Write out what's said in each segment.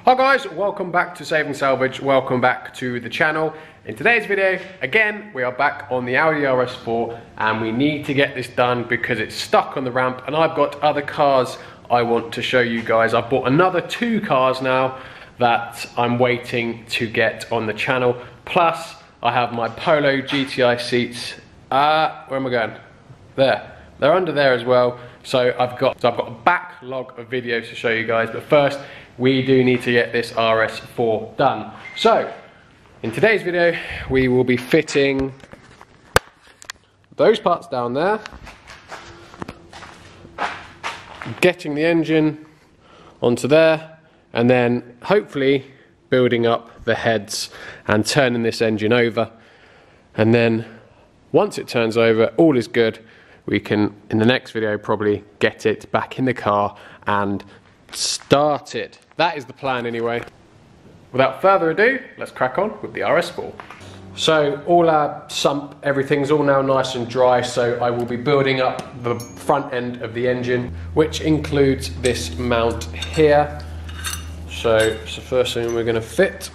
Hi guys, welcome back to Saving Salvage, welcome back to the channel. In today's video, again, we are back on the Audi RS4 and we need to get this done because it's stuck on the ramp and I've got other cars I want to show you guys. I've bought another 2 cars now that I'm waiting to get on the channel. Plus, I have my Polo GTI seats. Where am I going? There. They're under there as well. So I've got a backlog of videos to show you guys, but first we do need to get this RS4 done. So in today's video we will be fitting those parts down there, getting the engine onto there, and then hopefully building up the heads and turning this engine over. And then once it turns over, all is good. We can, in the next video, probably get it back in the car and start it. That is the plan anyway. Without further ado, let's crack on with the RS4. So all our sump, everything's all now nice and dry, so I will be building up the front end of the engine, which includes this mount here. So it's the first thing we're going to fit.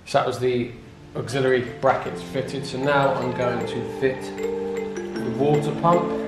So that was the auxiliary brackets fitted. So now I'm going to fit the water pump.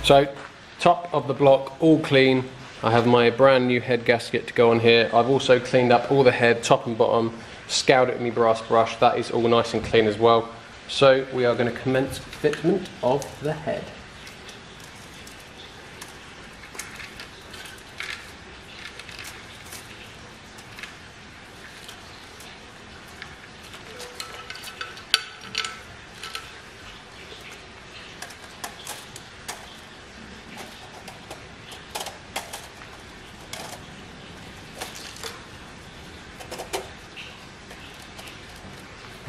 So, top of the block, all clean. I have my brand new head gasket to go on here. I've also cleaned up all the head, top and bottom, scoured it with my brass brush. That is all nice and clean as well. So, we are going to commence fitment of the head.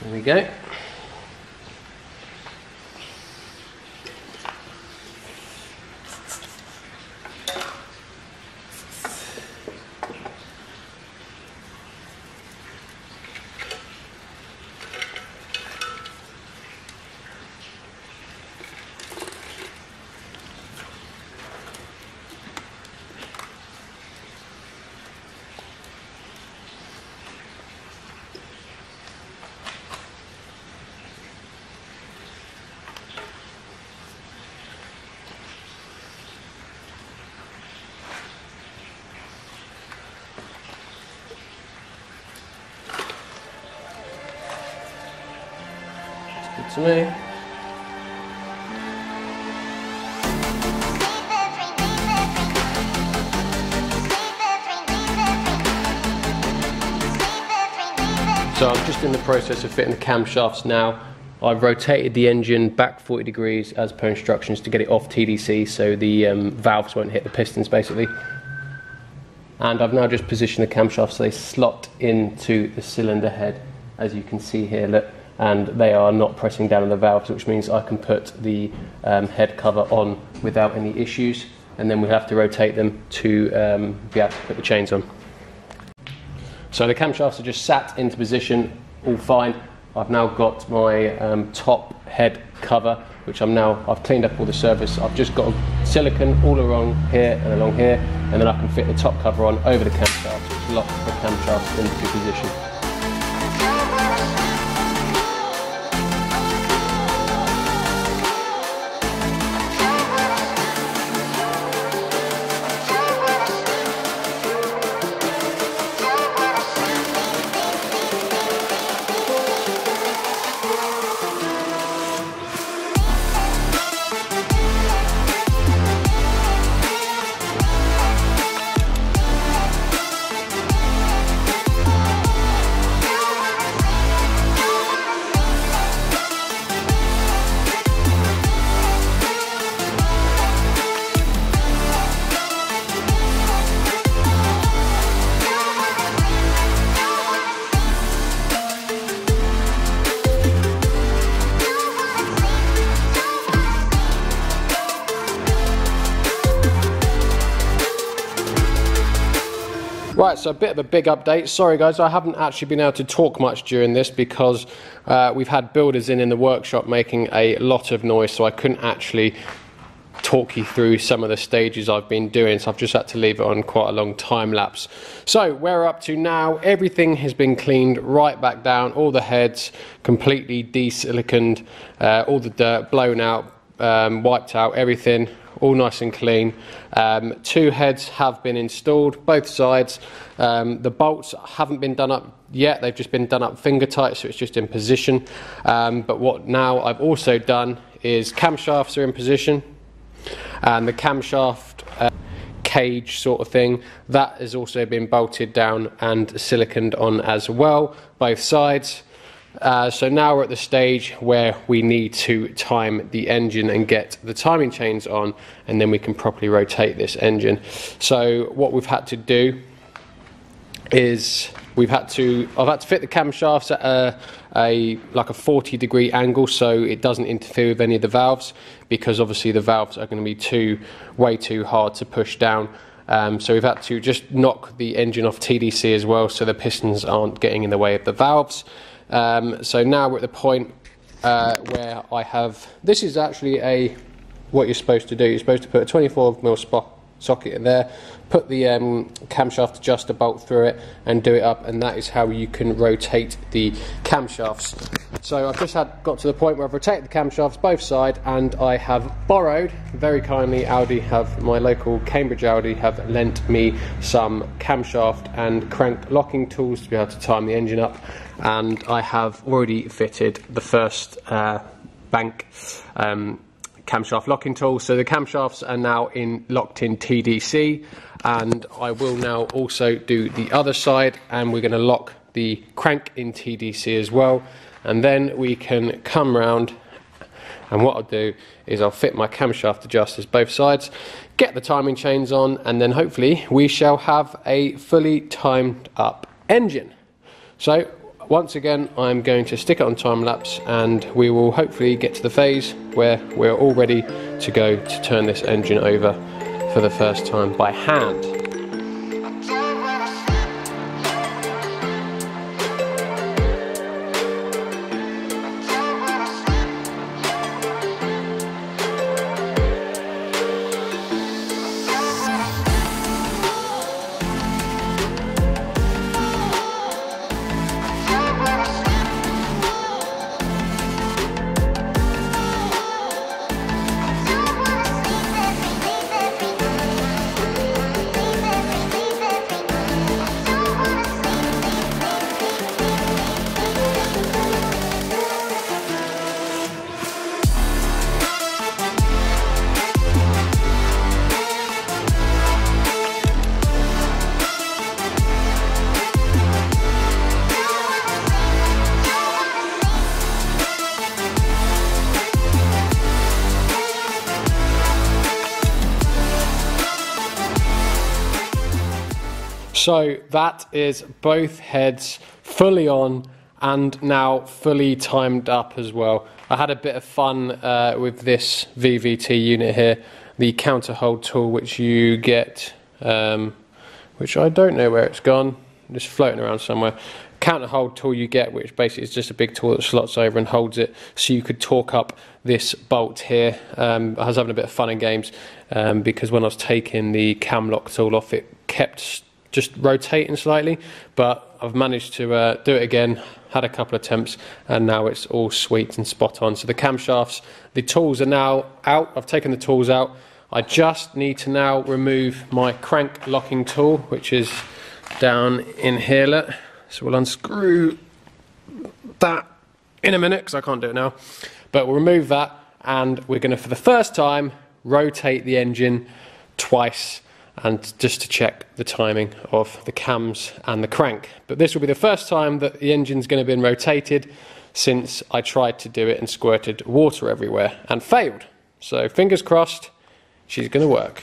There we go. Good to me. So I'm just in the process of fitting the camshafts now. I've rotated the engine back 40 degrees as per instructions to get it off TDC so the valves won't hit the pistons basically. And I've now just positioned the camshafts so they slot into the cylinder head, as you can see here, look, and they are not pressing down on the valves, which means I can put the head cover on without any issues, and then we have to rotate them to be able to put the chains on. So the camshafts are just sat into position, all fine. I've now got my top head cover, which I've cleaned up all the surface. I've just got to silicone all along here and along here, and then I can fit the top cover on over the camshaft, which locks the camshaft into position. Right, so a bit of a big update. Sorry guys, I haven't actually been able to talk much during this because we've had builders in the workshop making a lot of noise, so I couldn't actually talk you through some of the stages I've been doing, so I've just had to leave it on quite a long time lapse. So where we're up to now, everything has been cleaned right back down, all the heads completely de-siliconed, all the dirt blown out, wiped out, everything all nice and clean. 2 heads have been installed, both sides. The bolts haven't been done up yet, they've just been done up finger tight, so it's just in position. But what now I've also done is camshafts are in position, and the camshaft cage sort of thing, that has also been bolted down and siliconed on as well, both sides. So now we're at the stage where we need to time the engine and get the timing chains on, and then we can properly rotate this engine. So what we've had to do is I've had to fit the camshafts at like a 40-degree angle, so it doesn't interfere with any of the valves, because obviously the valves are going to be way too hard to push down. So we've had to just knock the engine off TDC as well, so the pistons aren't getting in the way of the valves. So now we're at the point where I have, this is actually what you're supposed to do. You're supposed to put a 24mm socket in there, put the camshaft adjuster bolt through it and do it up, and that is how you can rotate the camshafts. So I've just got to the point where I've rotated the camshafts both sides, and I have borrowed, very kindly, my local Cambridge Audi have lent me some camshaft and crank locking tools to be able to time the engine up, and I have already fitted the first bank camshaft locking tool. So the camshafts are now locked in TDC, and I will now also do the other side, and we're going to lock the crank in TDC as well, and then we can come round, and what I'll do is I'll fit my camshaft adjusters both sides, get the timing chains on, and then hopefully we shall have a fully timed up engine. So once again, I'm going to stick it on time lapse, and we will hopefully get to the phase where we're all ready to go to turn this engine over for the first time by hand. So that is both heads fully on and now fully timed up as well. I had a bit of fun with this VVT unit here, the counter hold tool which you get, which I don't know where it's gone. just floating around somewhere. Counter hold tool you get, which basically is just a big tool that slots over and holds it, so you could torque up this bolt here. I was having a bit of fun and games because when I was taking the cam lock tool off, it kept just rotating slightly, but I've managed to do it again, had a couple of attempts, and now it's all sweet and spot on. So the camshafts, the tools are now out. I've taken the tools out. I just need to now remove my crank locking tool, which is down in here. Look. So we'll unscrew that in a minute because I can't do it now, but we'll remove that, and we're going to, for the first time, rotate the engine twice, and just to check the timing of the cams and the crank. But this will be the first time that the engine's going to be rotated since I tried to do it and squirted water everywhere and failed. So fingers crossed, she's going to work.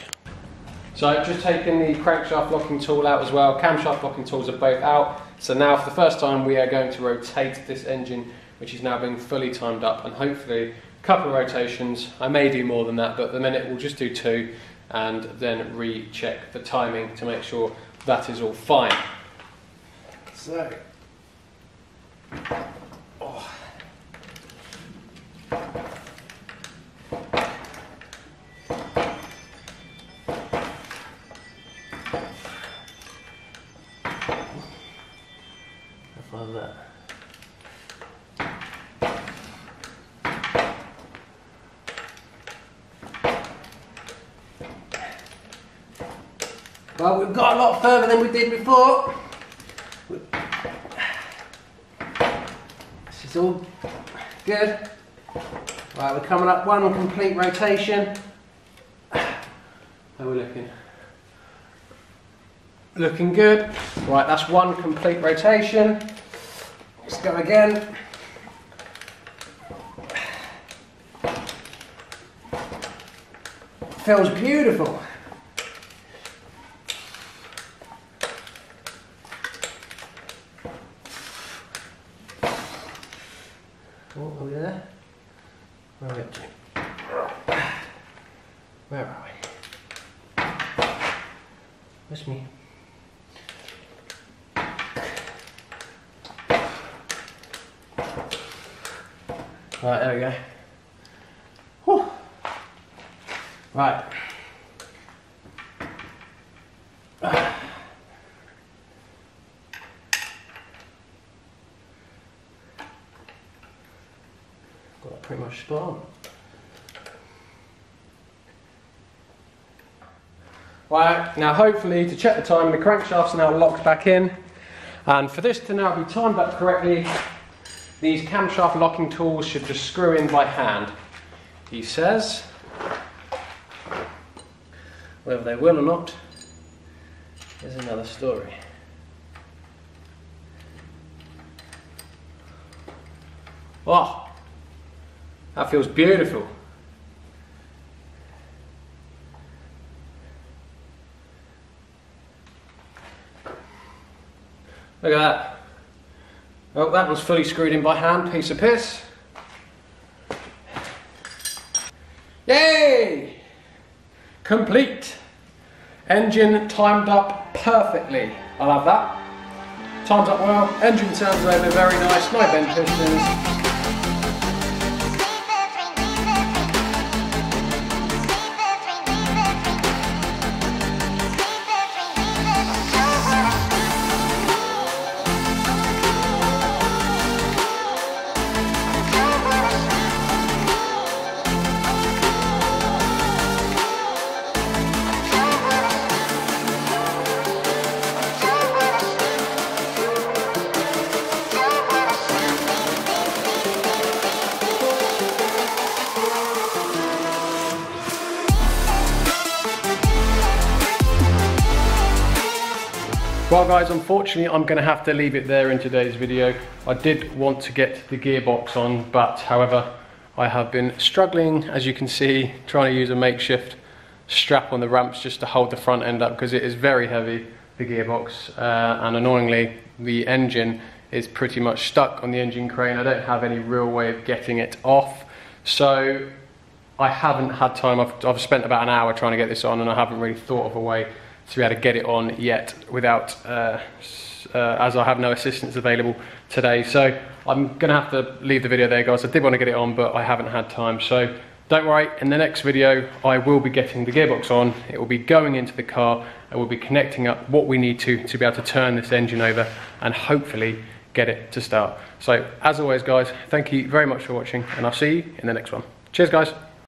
So I've just taken the crankshaft locking tool out as well. Camshaft locking tools are both out. So now for the first time we are going to rotate this engine, which is now being fully timed up, and hopefully a couple of rotations. I may do more than that, but at the minute we'll just do 2 and then recheck the timing to make sure that is all fine. So, like that. Well, we've got a lot further than we did before. This is all good. Right, we're coming up 1 complete rotation. How are we looking? Looking good. Right, that's 1 complete rotation. Let's go again. Feels beautiful. Oh, are we there? Where are we up to? Where are we? Where's me? Right, there we go. Whew. Right. Got that pretty much spot on. Right, now hopefully to check the time, the crankshaft's now locked back in, and for this to now be timed up correctly, these camshaft locking tools should just screw in by hand, he says. Whether they will or not is another story. Oh, that feels beautiful. Look at that. Oh, that one's fully screwed in by hand, piece of piss. Yay! Complete. Engine timed up perfectly. I love that. Timed up well, engine turns over very nice, no bent pistons. Well guys, unfortunately I'm going to have to leave it there in today's video. I did want to get the gearbox on, but however I have been struggling, as you can see, trying to use a makeshift strap on the ramps just to hold the front end up because it is very heavy, the gearbox, and annoyingly the engine is pretty much stuck on the engine crane. I don't have any real way of getting it off, so I haven't had time. I've spent about an hour trying to get this on and I haven't really thought of a way to be able to get it on yet without, as I have no assistance available today. So I'm gonna have to leave the video there, guys. I did want to get it on, but I haven't had time. So don't worry, in the next video, I will be getting the gearbox on. It will be going into the car, and we'll be connecting up what we need to be able to turn this engine over and hopefully get it to start. So as always, guys, thank you very much for watching, and I'll see you in the next one. Cheers, guys.